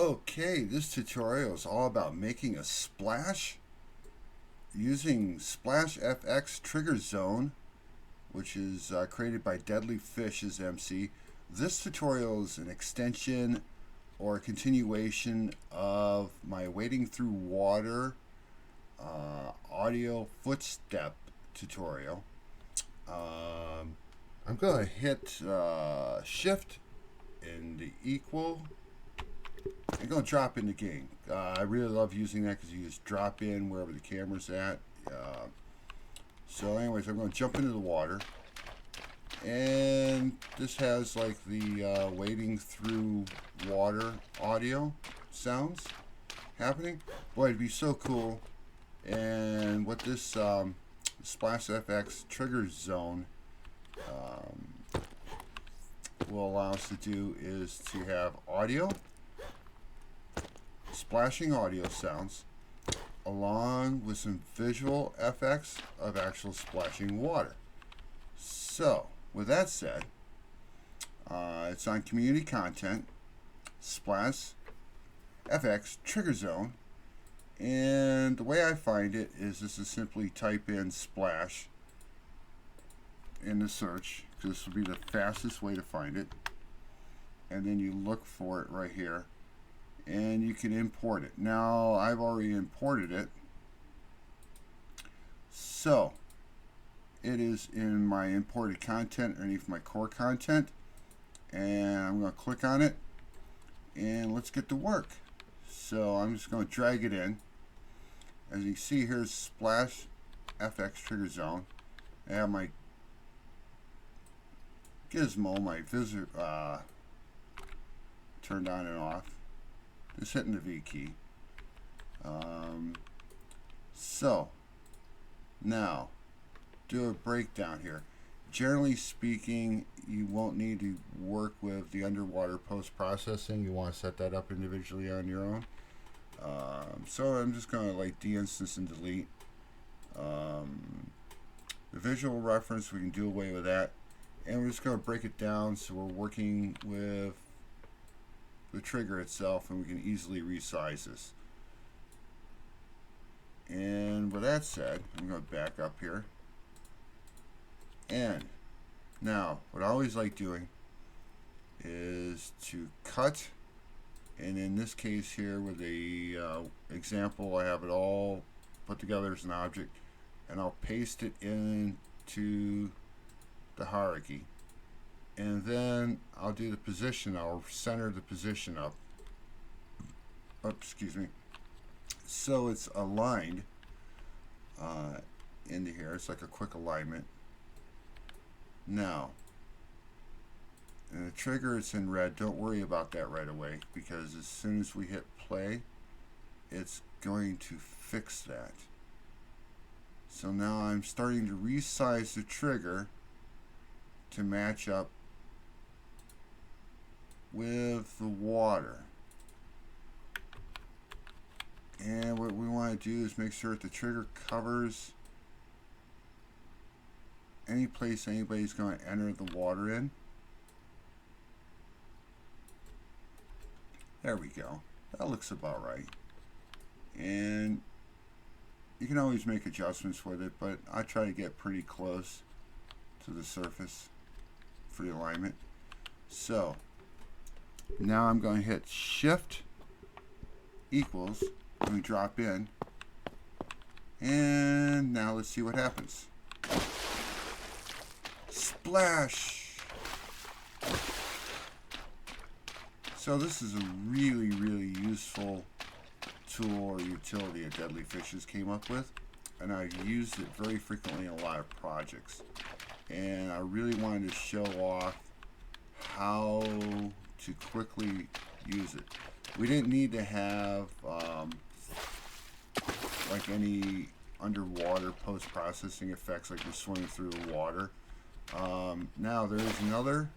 Okay, this tutorial is all about making a splash using Splash FX Trigger Zone, which is created by Deadly Fish as MC. This tutorial is an extension or a continuation of my wading through water audio footstep tutorial. I'm going to hit shift and equal. I'm going to drop in the game. I really love using that because you just drop in wherever the camera's at. So anyways, I'm going to jump into the water. And this has like the wading through water audio sounds happening. Boy, it'd be so cool. And what this Splash FX Trigger Zone will allow us to do is to have audio, splashing audio sounds, along with some visual effects of actual splashing water. So, with that said, it's on community content, Splash FX Trigger Zone, and the way I find it is this is simply type in splash in the search, because this will be the fastest way to find it, and then you look for it right here and you can import it. Now I've already imported it, so it is in my imported content underneath my core content, and I'm going to click on it and let's get to work. So I'm just going to drag it in. As you see, here's Splash FX Trigger Zone. I have my gizmo, my visitor turned on and off. Just hitting the V key. So now do a breakdown here. Generally speaking, you won't need to work with the underwater post-processing. You want to set that up individually on your own. So I'm just going to like de-instance and delete. The visual reference, we can do away with that. And we're just going to break it down so we're working with the trigger itself and we can easily resize this. And with that said, I'm going to back up here. And now, what I always like doing is to cut, and in this case here with the example, I have it all put together as an object, and I'll paste it into the hierarchy, and then I'll do the position. I'll center the position up. Excuse me. So it's aligned into here. It's like a quick alignment. Now, and the trigger, it's in red. Don't worry about that right away, because as soon as we hit play, it's going to fix that. So now I'm starting to resize the trigger to match up with the water. And what we want to do is make sure that the trigger covers any place anybody's going to enter the water in. There we go. That looks about right. And you can always make adjustments with it, but I try to get pretty close to the surface for the alignment. So now I'm going to hit shift equals when we drop in, and now let's see what happens. Splash! So this is a really useful tool or utility that Deadly Fishes came up with, and I've used it very frequently in a lot of projects, and I really wanted to show off how to quickly use it. We didn't need to have like any underwater post-processing effects like we're swimming through the water. Now there is another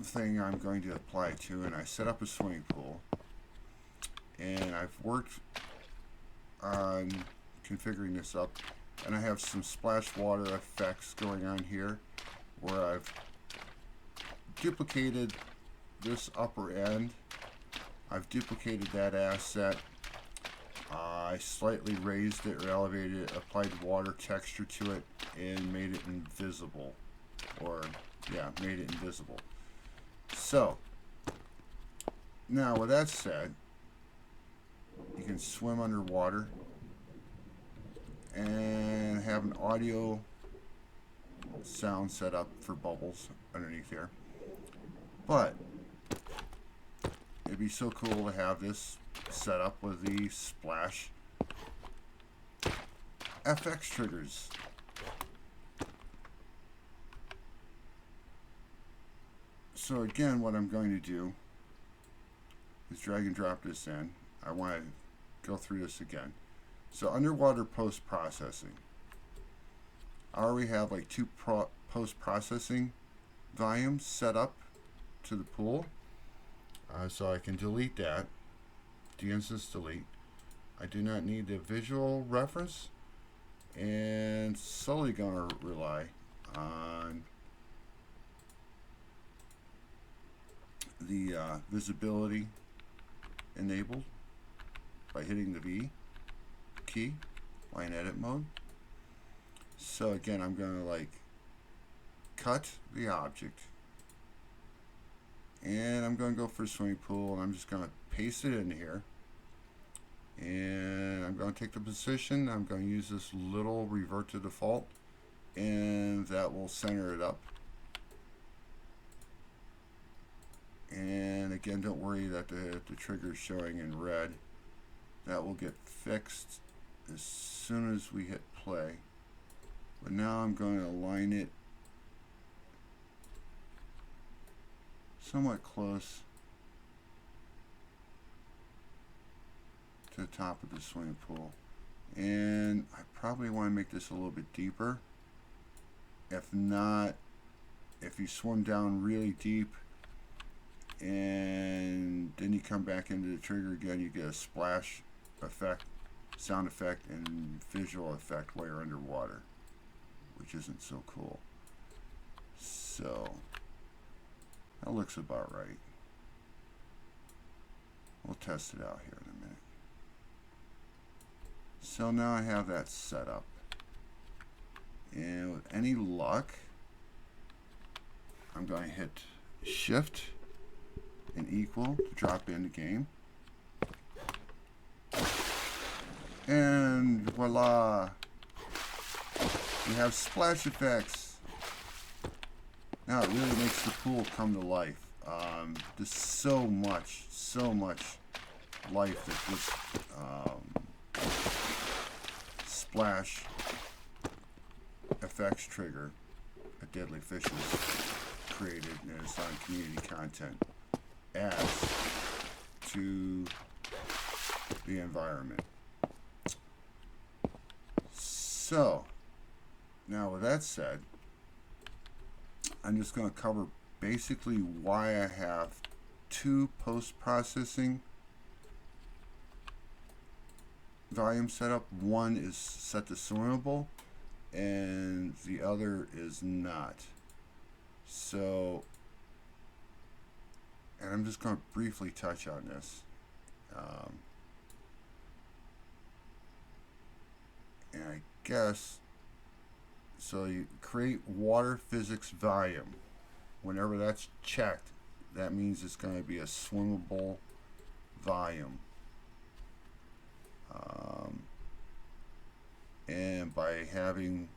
thing I'm going to apply to, and I set up a swimming pool, and I've worked on configuring this up, and I have some splash water effects going on here where I've duplicated this upper end, I've duplicated that asset. I slightly raised it or elevated it, applied water texture to it, and made it invisible. Or, yeah, made it invisible. So, now with that said, you can swim underwater and have an audio sound set up for bubbles underneath here. But it'd be so cool to have this set up with the splash FX triggers. So again, what I'm going to do is drag and drop this in. I want to go through this again. So underwater post-processing. I already have like two post-processing volumes set up to the pool. So I can delete that. De-instance delete. I do not need the visual reference, and solely going to rely on the visibility enabled by hitting the V key while in edit mode. So again, I'm going to like cut the object, and I'm going to go for a swimming pool, and I'm just going to paste it in here, and I'm going to take the position. I'm going to use this little revert to default, and that will center it up. And again, don't worry that the trigger is showing in red. That will get fixed as soon as we hit play. But now I'm going to align it somewhat close to the top of the swimming pool. And I probably want to make this a little bit deeper. If not, if you swim down really deep and then you come back into the trigger again, you get a splash effect, sound effect, and visual effect while you're underwater, which isn't so cool. So that looks about right. We'll test it out here in a minute. So now I have that set up, and with any luck, I'm going to hit Shift and equal to drop in the game, and voila, we have splash effects. Now it really makes the pool come to life. There's so much life that this splash effects trigger, a Deadly Fishes created and it's on community content, adds to the environment. So now with that said, I'm just going to cover basically why I have two post-processing volumes set up. One is set to swimmable and the other is not. So, and I'm just going to briefly touch on this. And I guess, so you create water physics volume. Whenever that's checked, that means it's going to be a swimmable volume. And by having,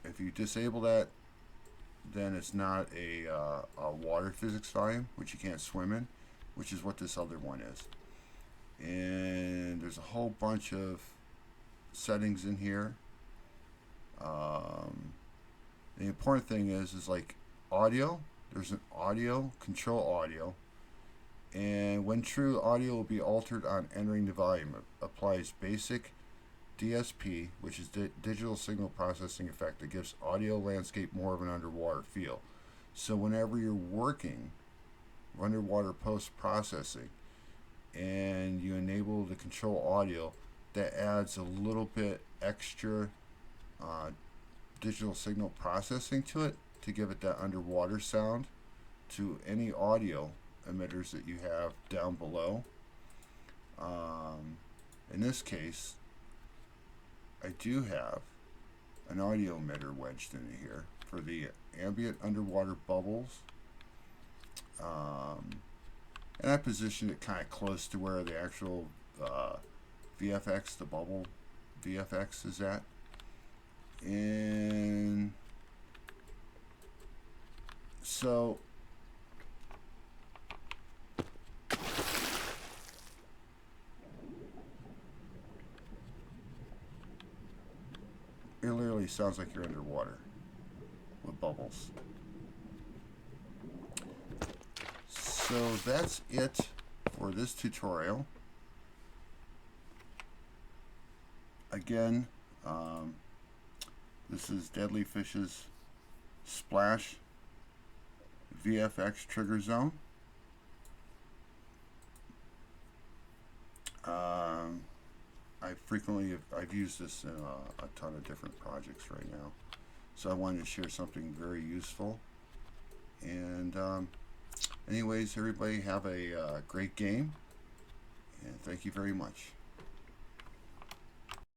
if you disable that, then it's not a water physics volume, which you can't swim in, which is what this other one is. And there's a whole bunch of settings in here. The important thing is like audio. There's an audio, control audio, and when true, audio will be altered on entering the volume. It applies basic DSP, which is digital signal processing effect, that gives audio landscape more of an underwater feel. So whenever you're working underwater post-processing and you enable the control audio, that adds a little bit extra digital signal processing to it to give it that underwater sound to any audio emitters that you have down below. In this case, I do have an audio emitter wedged in here for the ambient underwater bubbles. And I positioned it kind of close to where the actual VFX, the bubble VFX, is at. And so it literally sounds like you're underwater with bubbles. So that's it for this tutorial. Again, this is Deadly Fish's Splash VFX Trigger Zone. I've used this in a ton of different projects right now, so I wanted to share something very useful. And anyways, everybody have a great game, and thank you very much.